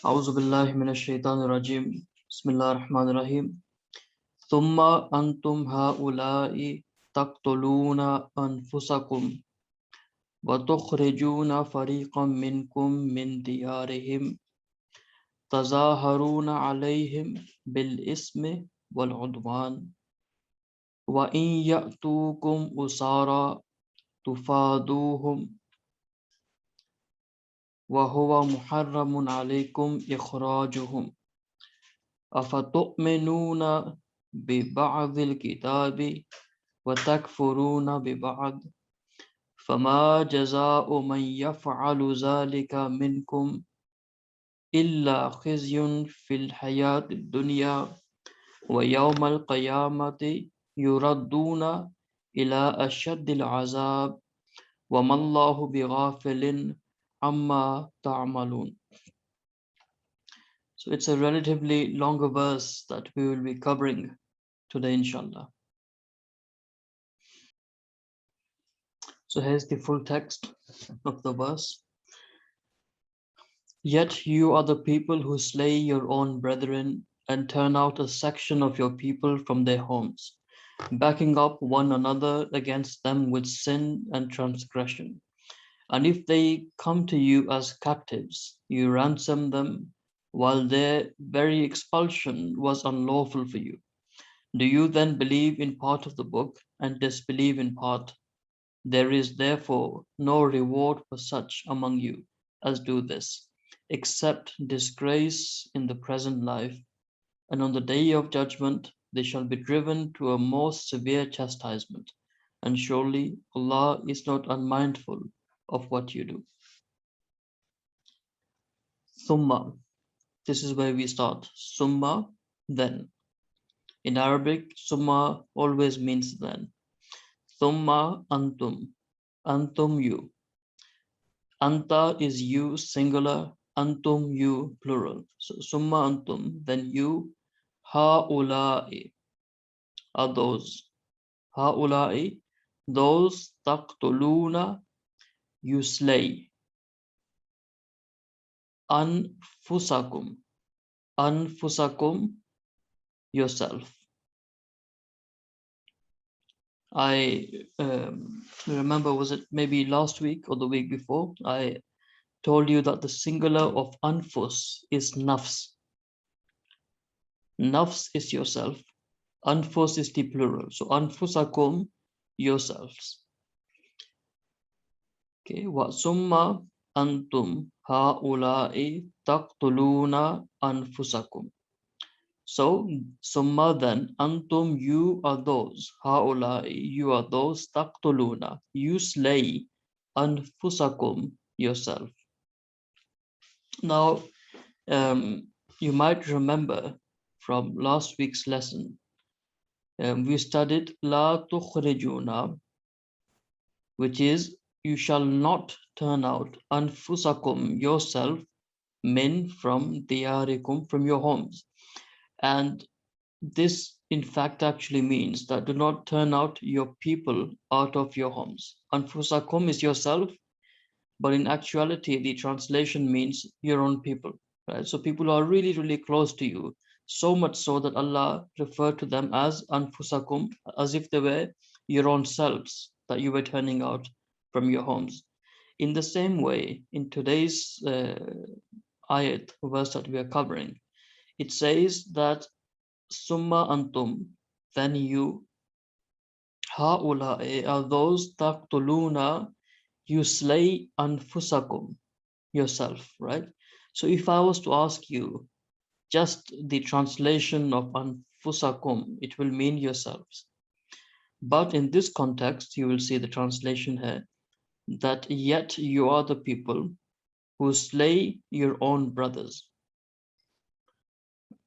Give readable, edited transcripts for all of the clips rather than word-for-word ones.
أعوذ بالله من الشيطان الرجيم بسم الله الرحمن الرحيم ثم أنتم هؤلاء تقتلون أنفسكم وتخرجون فريقا منكم من ديارهم تظاهرون عليهم بالإثم والعدوان وإن يأتوكم أسارى تفادوهم وهو محرم عليكم إخراجهم أفتؤمنون ببعض الكتاب وتكفرون ببعض فما جزاء من يفعل ذلك منكم إلا خزي في الحياة الدنيا ويوم القيامة يردون إلى أشد العذاب وما الله بغافل عما تعملون. So it's a relatively longer verse that we will be covering today, inshallah. So here's the full text of the verse. Yet you are the people who slay your own brethren and turn out a section of your people from their homes, backing up one another against them with sin and transgression. And if they come to you as captives, you ransom them, while their very expulsion was unlawful for you. Do you then believe in part of the book and disbelieve in part? There is therefore no reward for such among you as do this, except disgrace in the present life, and on the day of judgment they shall be driven to a most severe chastisement, and surely Allah is not unmindful of what you do. Summa, this is where we start. Summa, then. In Arabic, summa always means then. Summa antum, antum you. Anta is you singular, antum you plural. So summa antum, then you, haula'i are those. Haula'i, those taqtuluna, you slay. Anfusakum, anfusakum, yourself. I remember, was it maybe last week or the week before, I told you that the singular of anfus is nafs. Nafs is yourself. Anfus is the plural. So anfusakum, yourselves. Okay, wa summa antum haula'i taqtuluna anfusakum. So summa then antum, you are those, haula'i, you are those, taqtuluna, you slay anfusakum, yourself. Now you might remember from last week's lesson, we studied la tukhrijuna, which is you shall not turn out anfusakum, yourself, min from diyarikum, from your homes. And this in fact actually means that do not turn out your people out of your homes. Anfusakum is yourself, but in actuality the translation means your own people, right? So people who are really, really close to you, so much so that Allah referred to them as anfusakum, as if they were your own selves that you were turning out from your homes. In the same way, in today's ayat, verse that we are covering, it says that summa antum, then you, haula'i are those taqtuluna, you slay anfusakum, yourself, right? So if I was to ask you just the translation of anfusakum, it will mean yourselves. But in this context, you will see the translation here that yet you are the people who slay your own brothers.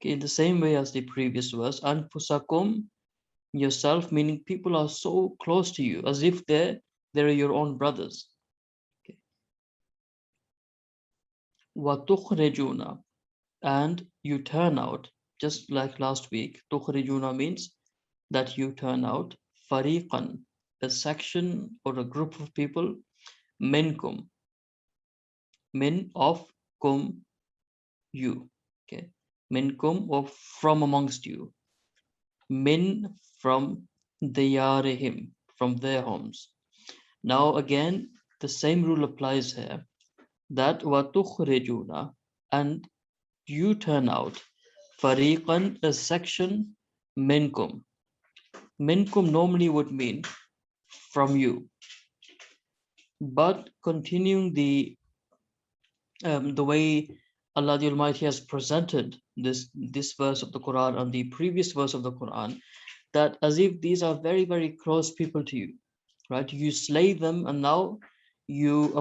Okay, in the same way as the previous verse, anfusakum, yourself, meaning people are so close to you as if they're your own brothers. Okay. Wa and you turn out, just like last week. Tukhrijuna means that you turn out, fariqan, a section or a group of people, minkum, min of kum, you. Okay. Minkum, or from amongst you. Min, from diyarihim, from their homes. Now again, the same rule applies here, that watukhrijuna, and you turn out, fariqan, a section, minkum. Minkum normally would mean from you, but continuing the way Allah the Almighty has presented this verse of the Quran and the previous verse of the Quran, that as if these are very, very close people to you, right? You slay them, and now you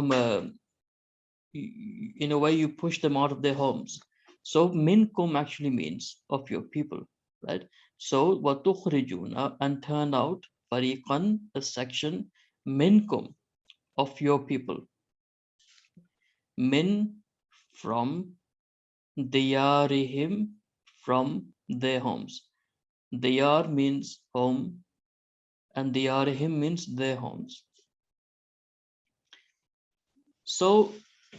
in a way you push them out of their homes. So minkum actually means of your people, right? So watukhrijuna, and turn out, fariqan, a section, minkum, of your people. Min, from, diyarihim, from their homes. Diyar means home, and diyarihim means their homes. So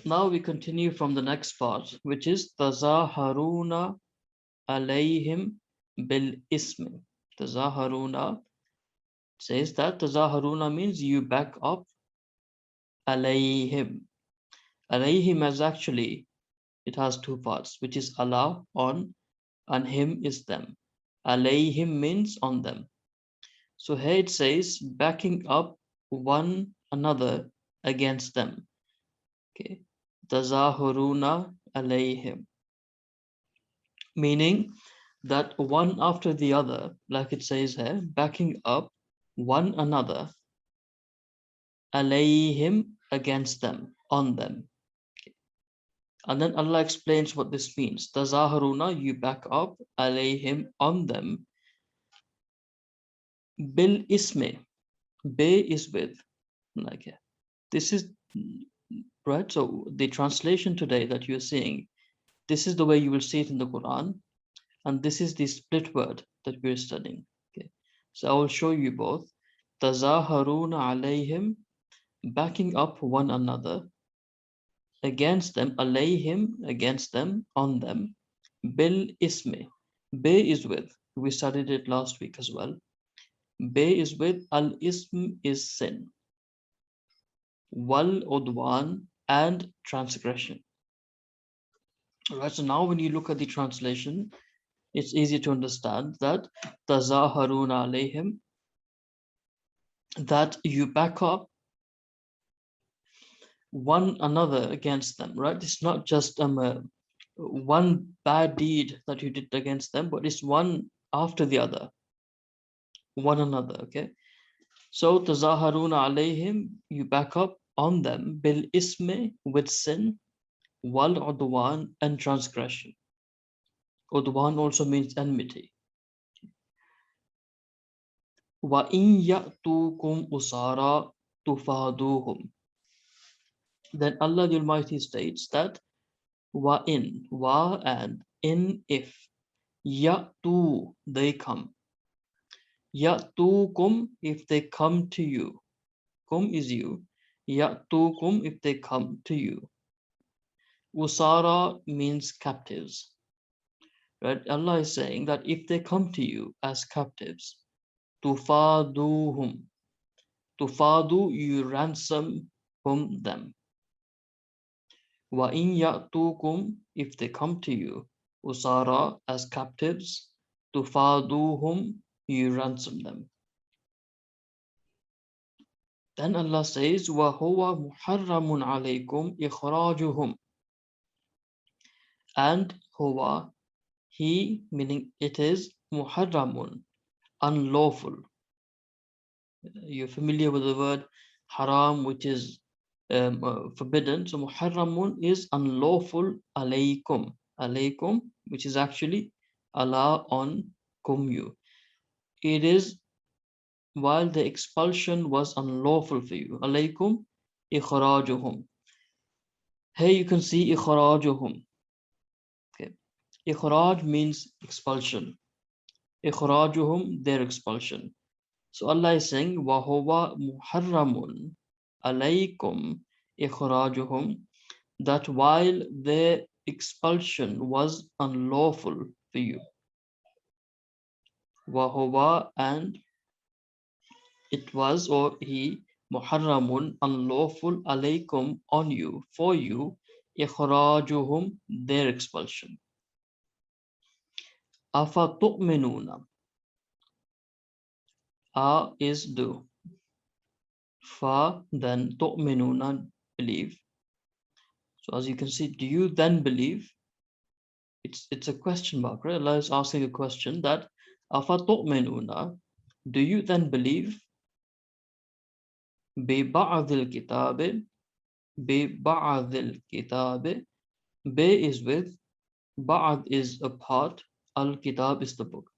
now we continue from the next part, which is tazaharuna alayhim bil ismi. Tazaharuna says that tazaharuna means you back up alayhim. Alayhim is actually, it has two parts, which is Allah, on, and him is them. Alayhim means on them. So here it says backing up one another against them. Okay. Tazahuruna alayhim. Meaning that one after the other, like it says here, backing up one another, alayhim, against them, on them. Okay. And then Allah explains what this means. Tazahuruna, you back up, alayhim, on them, bil isme. Be is with. Like this is right. So the translation today that you're seeing, this is the way you will see it in the Quran, and this is the split word that we're studying. Okay, so I will show you both. Tazaharuna alayhim, backing up one another, against them, alayhim, against them, on them, bil ismi. Be is with. We studied it last week as well. Be is with, al ism is sin, wal udwan, and transgression. Right, so now when you look at the translation, it's easy to understand that tazaharuna alayhim, that you back up one another against them, right? It's not just one bad deed that you did against them, but it's one after the other, one another. Okay, so tazaharuna alayhim, you back up on them, bil isme, with sin, wal udwan, and transgression. Udwan also means enmity. Wa in ya'tukum usara tufaduhum. Then Allah the Almighty states that wa in, wa, and in, if, ya'tu, they come. Ya'tukum, if they come to you. Kum is you. Ya'tukum, if they come to you. Usara means captives. Right? Allah is saying that if they come to you as captives, tufaduhum. Tufadu, you ransom them. Wa in ya'tukum, if they come to you, usara, as captives, tufaduhum, you ransom them. Then Allah says, wa huwa muharramun alaykum ikhrajuhum. And huwa, he, meaning it is, muharramun, unlawful. You're familiar with the word haram, which is forbidden. So muharramun is unlawful, alaykum. Alaykum, which is actually Allah, on kum, you. It is while the expulsion was unlawful for you. Alaykum ikhrajuhum. Here you can see ikhrajuhum. Okay. Ikhraj means expulsion. Ikhrajuhum, their expulsion. So Allah is saying, wa huwa muharramun alaykum ikhrajuhum, that while their expulsion was unlawful for you. Wahuwa, and it was, or he, muharramun, unlawful, alaykum, on you, for you, ikhrajuhum, their expulsion. Afa tu'minuna, a is do, fa then tu'minuna, believe. So as you can see, do you then believe? It's a question mark, right? Allah is asking a question that afa tu'minuna, do you then believe? Bi ba'dil kitabi, bi ba'dil kitabi, be is with, ba'd is a part, al kitab is the book.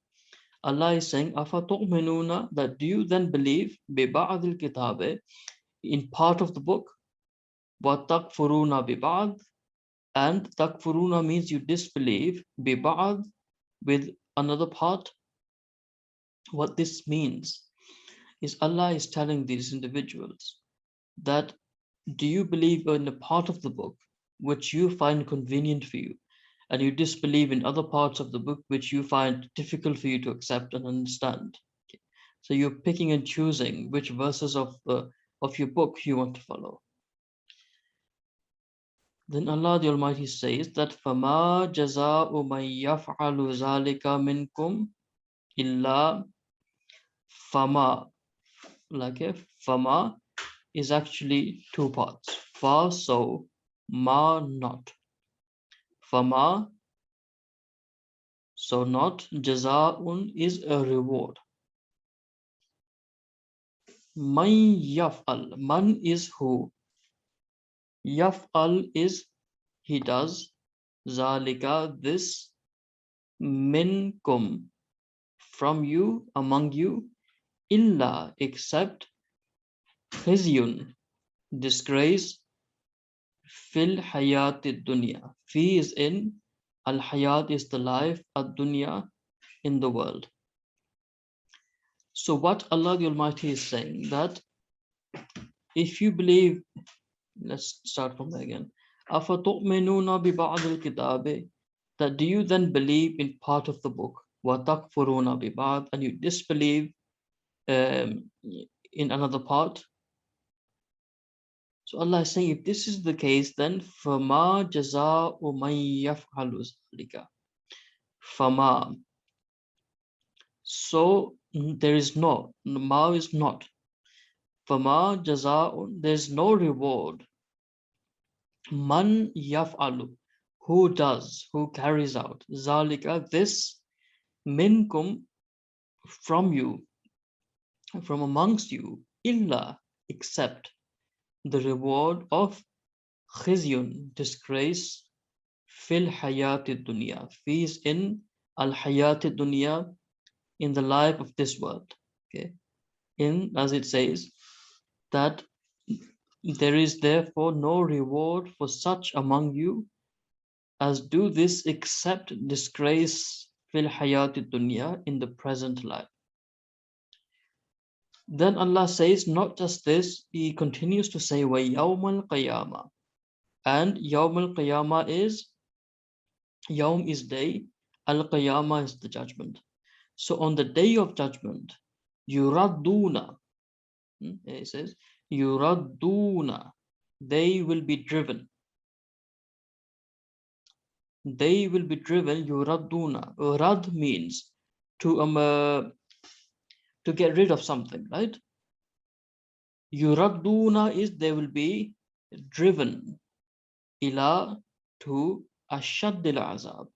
Allah is saying, afa tu'minuna, that do you then believe bi ba'dil kitabi, in part of the book, wa takfuruna bi ba'd, and takfuruna means you disbelieve, bi ba'd, with another part. What this means is Allah is telling these individuals that do you believe in a part of the book which you find convenient for you, and you disbelieve in other parts of the book which you find difficult for you to accept and understand? Okay. So you're picking and choosing which verses of your book you want to follow. Then Allah the Almighty says that فَمَا جَزَاءُ مَنْ يَفْعَلُ ذَلِكَ مِنْكُمْ إِلَّا فَمَا. Like fama is actually two parts. Fa, so, ma, not. Fama, so not. Jazaa'un is a reward. Man yaf'al, man is who. Yaf'al is he does. Zalika, this. Minkum, from you, among you. Illa, except. Khizyun, disgrace. Fil hayati dunya. Fi is in. Al hayat is the life. Ad dunya, in the world. So what Allah the Almighty is saying, that if you believe, let's start from there again. Afa tu'minuna bi ba'dil kitabi, that do you then believe in part of the book? Wa takfuruna bi ba'd, and you disbelieve in another part. So Allah is saying, if this is the case, then fama jaza'u man yaf'alu zalika. Fama. So there is no, ma is not. Fama jaza'un, there's no reward. Man yaf'alu, who does, who carries out. Zalika, this. Minkum, from you, from amongst you. Illa, except the reward of khizyun, disgrace. Fil hayati dunya, fees in al hayati dunya, in the life of this world. Okay, as it says that there is therefore no reward for such among you as do this except disgrace fil hayati dunya, in the present life. Then Allah says not just this, He continues to say wa yawmal qiyamah, and yawmal qiyamah is, yawm is day, al qiyamah is the judgment. So on the day of judgment, yuraduna, it says yuraduna, they will be driven. They will be driven. Yuraduna. Rad means to get rid of something, right? Yuraduna is they will be driven. Ila, to ashaddil azab,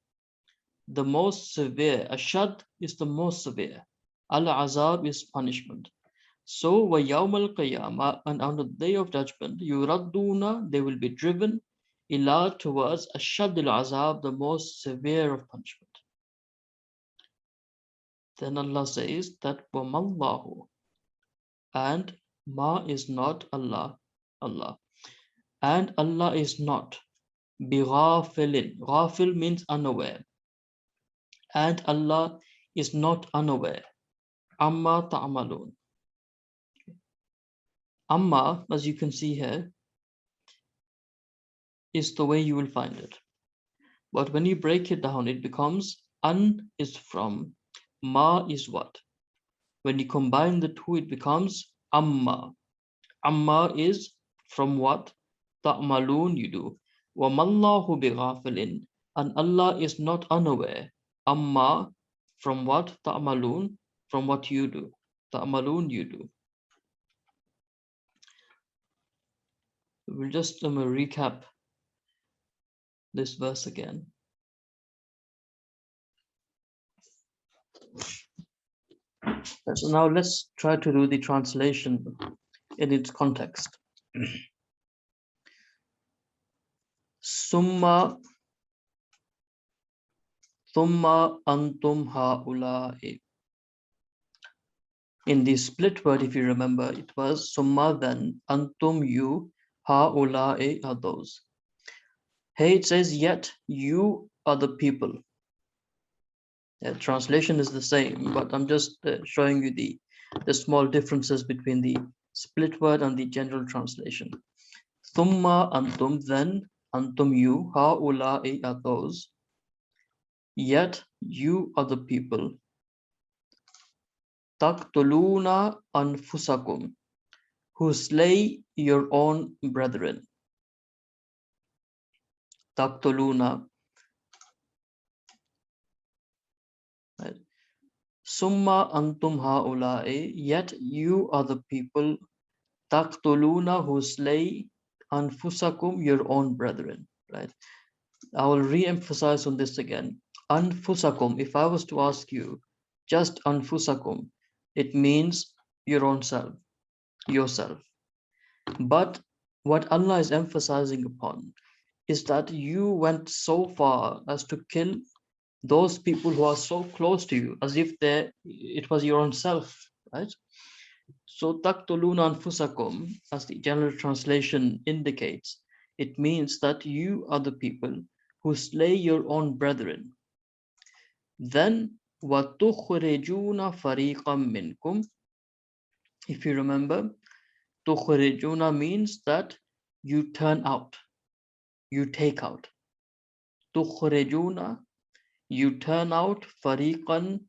the most severe. Ashad is the most severe. Al azab is punishment. So wa yawmal qiyamah, and on the day of judgment, yuraduna, they will be driven. Ila, towards ashaddil azab, the most severe of punishment. Then Allah says that wamallahu, and ma is not Allah, Allah, and Allah is not bighafilin. Ghafil means unaware, and Allah is not unaware. Amma ta'malun. Amma, as you can see here, is the way you will find it. But when you break it down, it becomes an is from, ma is what. When you combine the two, it becomes amma. Amma is from what? Ta'malun, you do. Wa mallahu bighafilin, and Allah is not unaware. Amma, from what? Ta'malun, from what you do. Ta'malun, you do. We'll just recap this verse again. So now let's try to do the translation in its context. Summa antum haula'i. In the split word, if you remember, it was summa, then antum, you, haula'i are those. Here it says, yet you are the people. Translation is the same, but I'm just showing you the small differences between the split word and the general translation. Thumma antum, then antum, you, haula'i are those. Yet you are the people. Taqtuluna anfusakum, who slay your own brethren. Taqtuluna. Right. Summa antum haula'i, yet you are the people. Taqtuluna, who slay anfusakum, your own brethren. Right. I will re-emphasize on this again. Anfusakum, if I was to ask you, just anfusakum, it means your own self, yourself. But what Allah is emphasizing upon is that you went so far as to kill those people who are so close to you, as if it was your own self, right? So taqtuluna anfusakum, as the general translation indicates, it means that you are the people who slay your own brethren. Then وَتُخْرِجُونَ فَرِيقًا مِّنْكُمْ. If you remember, tukhrijuna means that you turn out, you take out. Tukhrijuna, you turn out, fariqan,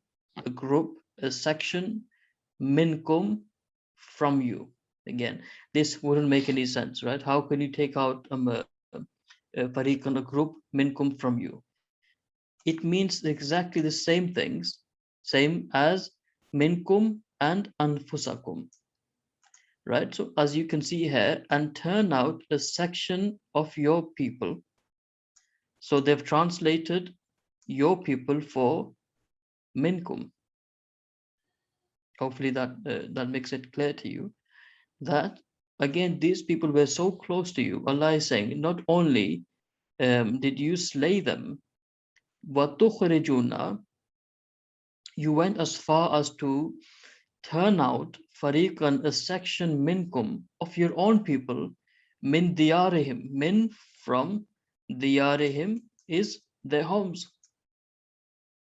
a group, a section, minkum, from you. Again, this wouldn't make any sense, right? How can you take out a fariqan, a group, minkum, from you? It means exactly the same things, same as minkum and anfusakum. Right, so as you can see here, and turn out a section of your people. So they've translated your people for minkum. Hopefully that makes it clear to you that again these people were so close to you. Allah is saying not only did you slay them, وَتُخْرِجُونَ, you went as far as to turn out fariqan, a section, minkum, of your own people, min diyarihim, min, from, diyarihim is their homes,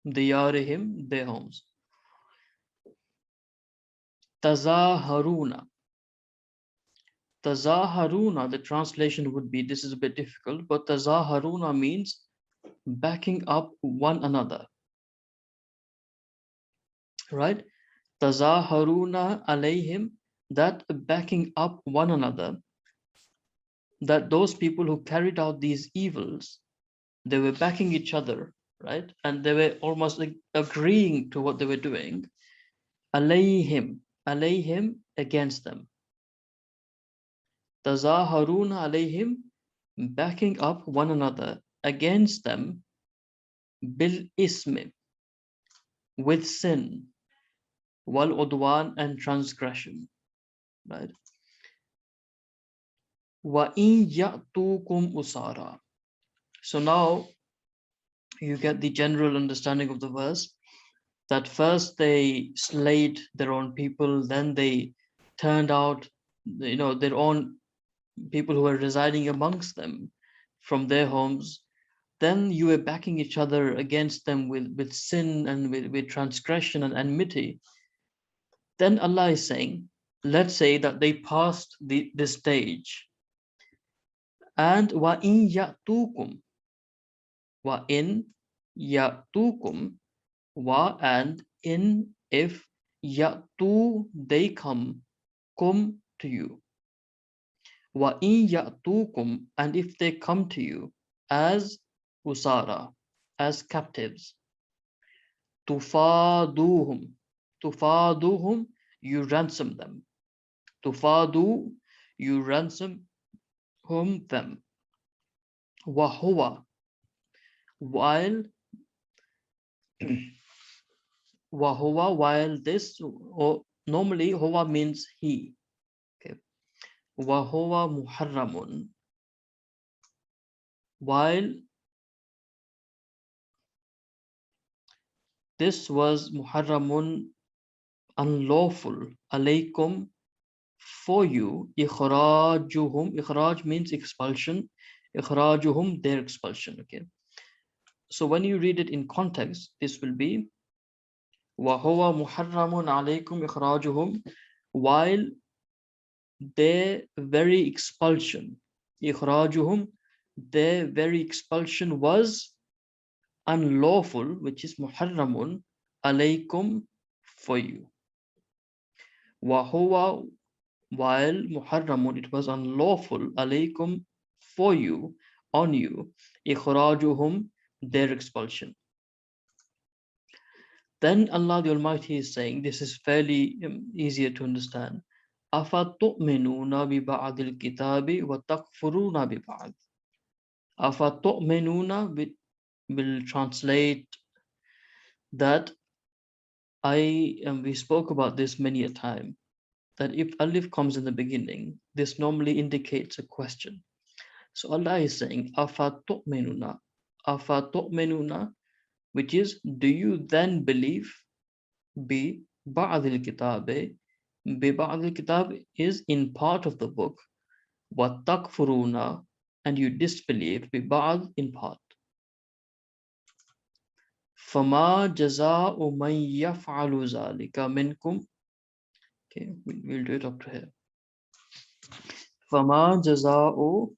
diyarihim, their homes. Tazaharuna. Tazaharuna, the translation would be, this is a bit difficult, but tazaharuna means backing up one another, right? Tazaharuna alayhim, that backing up one another, that those people who carried out these evils, they were backing each other, right? And they were almost like agreeing to what they were doing. Alayhim, alayhim, against them. Tazaharuna alayhim, backing up one another against them. Bil ismi, with sin. Wal udwan, and transgression, right? Wa in ya'tukum usara. So now you get the general understanding of the verse, that first they slayed their own people, then they turned out, their own people who were residing amongst them from their homes. Then you were backing each other against them with sin and with transgression and enmity. Then Allah is saying, let's say that they passed this stage, and wa in ya'tukum, Wa in ya'tukum, wa and in if ya'tu they come, kum to you. Wa in ya'tukum, and if they come to you as usara, as captives. Tufaduhum, tufaduhum, you ransom them. Tufadu, you ransom whom them. Wahuwa, while wahuwa, while this, or normally huwa means he. Okay. Wahuwa muharramun, while this was muharramun, unlawful, alaykum, for you, ikhrajuhum, ikhraj means expulsion, ikhrajuhum, their expulsion. Okay. So when you read it in context, this will be وَهُوَ مُحَرَّمٌ عَلَيْكُمْ إِخْرَاجُهُمْ, while their very expulsion, إِخْرَاجُهُمْ, their very expulsion was unlawful, which is muharramun alaykum, for you. وَهُوَ, while muharramun, it was unlawful alaykum, for you, on you, إِخْرَاجُهُمْ, their expulsion. Then Allah the Almighty is saying, this is fairly easier to understand. أَفَتُؤْمِنُونَ بِبَعْضِ الْكِتَابِ وَتَكْفُرُونَ بِبَعْضِ. أَفَتُؤْمِنُونَ will translate that we spoke about this many a time, that if alif comes in the beginning, this normally indicates a question. So Allah is saying, أَفَتُؤْمِنُونَ, أَفَتُؤْمِنُونَ, which is, do you then believe? Bi ba'dil kitab, bi ba'dil kitab is in part of the book. Wa takfuruna, and you disbelieve, bi ba'd, in part. Fama jaza'u man yaf'alu zalika minkum. Okay, we'll do it up to here. Fama jaza'u,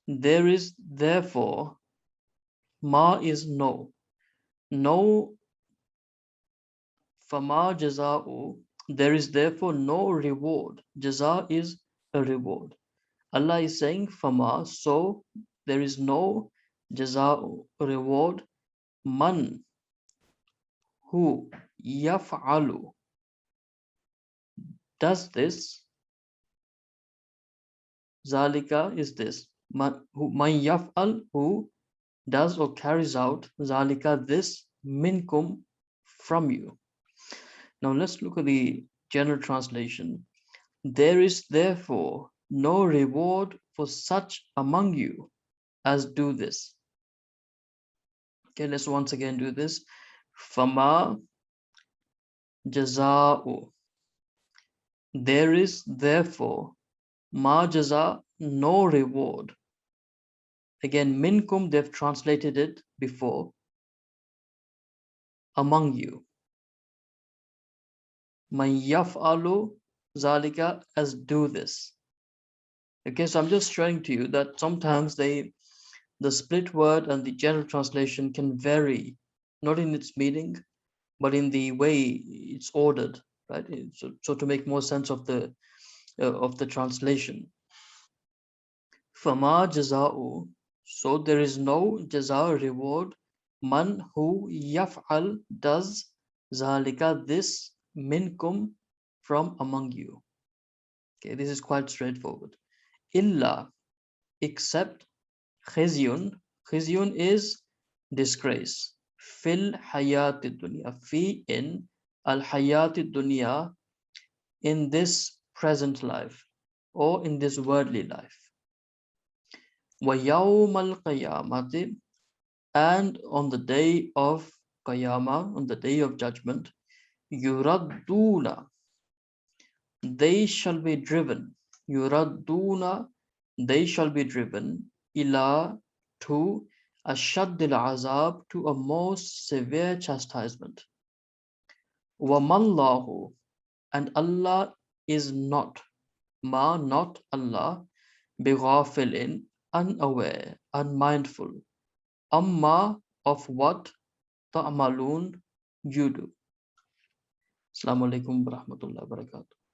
there is therefore, ma is no. No, fama jaza'u, there is therefore no reward. Jaza is a reward. Allah is saying, Fama, so there is no jaza, reward, man, who, yaf'alu, does this, zalika is this, man yaf'al, who does or carries out, zalika, this, minkum, from you. Now let's look at the general translation. There is therefore no reward for such among you as do this. Okay, let's once again do this. Fama jaza'u. There is therefore ma jaza, no reward. Again, minkum, they've translated it before, among you. Man yaf'alu zalika, as do this. Okay, so I'm just showing to you that sometimes the split word and the general translation can vary, not in its meaning, but in the way it's ordered, right? So to make more sense of the translation. Fama jaza'u, so there is no jaza, reward, man, who, yaf'al, does, zalika, this, minkum, from among you. Okay, this is quite straightforward. Illa, except, khizyun, khizyun is disgrace. Fil hayati dunya, fi, in, al hayati dunya, in this present life, or in this worldly life. وَيَوْمَ الْقِيَامَةِ, and on the day of Qiyamah, on the day of judgment, يُرَدُّونَ, they shall be driven, يُرَدُّونَ, they shall be driven, إِلَى, to, أَشَدِّ الْعَذَابِ, to a most severe chastisement. وَمَا اللَّهُ, and Allah is not, ma, not Allah, بِغَافِلٍ, unaware, unmindful. Amma, of what? Ta'malun, you do. Assalamu alaikum wa rahmatullahi wa barakatuh.